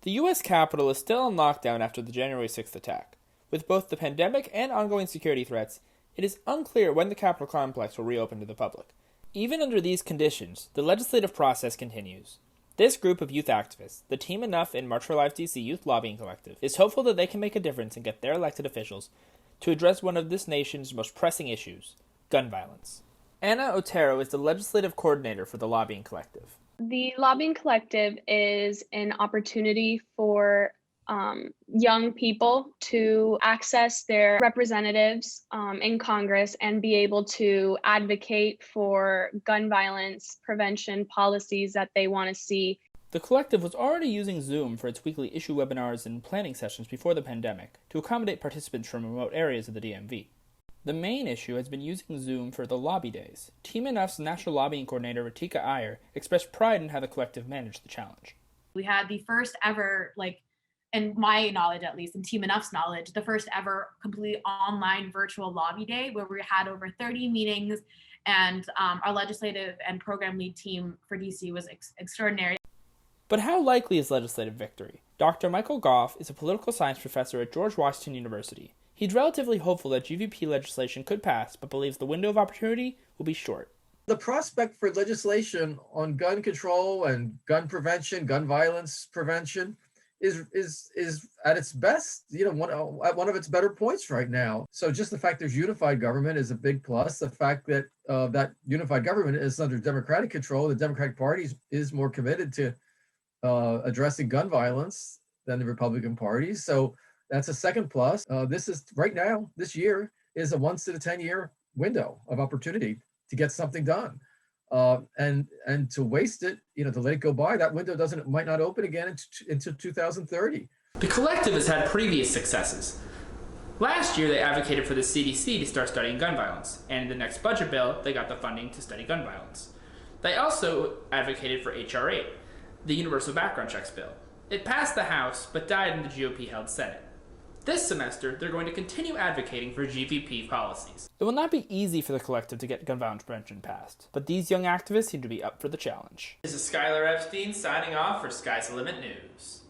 The U.S. Capitol is still on lockdown after the January 6th attack. With both the pandemic and ongoing security threats, it is unclear when the Capitol complex will reopen to the public. Even under these conditions, the legislative process continues. This group of youth activists, the Team Enough and March for Lives DC Youth Lobbying Collective, is hopeful that they can make a difference and get their elected officials to address one of this nation's most pressing issues, gun violence. Anna Otero is the legislative coordinator for the Lobbying Collective. The Lobbying Collective is an opportunity for young people to access their representatives in Congress and be able to advocate for gun violence prevention policies that they want to see. The collective was already using Zoom for its weekly issue webinars and planning sessions before the pandemic to accommodate participants from remote areas of the DMV. The main issue has been using Zoom for the lobby days. Team Enough's national lobbying coordinator, Ratika Iyer, expressed pride in how the collective managed the challenge. We had the first ever, in my knowledge at least, and Team Enough's knowledge, the first ever completely online virtual lobby day where we had over 30 meetings, and our legislative and program lead team for DC was extraordinary. But how likely is legislative victory? Dr. Michael Goff is a political science professor at George Washington University. He's relatively hopeful that GVP legislation could pass, but believes the window of opportunity will be short. The prospect for legislation on gun control and gun prevention, gun violence prevention, is at its best, one of its better points right now. So just the fact there's unified government is a big plus. The fact that that unified government is under Democratic control, the Democratic Party is more committed to addressing gun violence than the Republican Party. So that's a second plus. This is right now, this year is a once in a 10-year window of opportunity to get something done. And to waste it, to let it go by, that window might not open again until 2030. The collective has had previous successes. Last year, they advocated for the CDC to start studying gun violence, and in the next budget bill, they got the funding to study gun violence. They also advocated for H.R. 8, the Universal Background Checks bill. It passed the House, but died in the GOP-held Senate. This semester, they're going to continue advocating for GVP policies. It will not be easy for the collective to get gun violence prevention passed, but these young activists seem to be up for the challenge. This is Skylar Epstein signing off for Sky's the Limit News.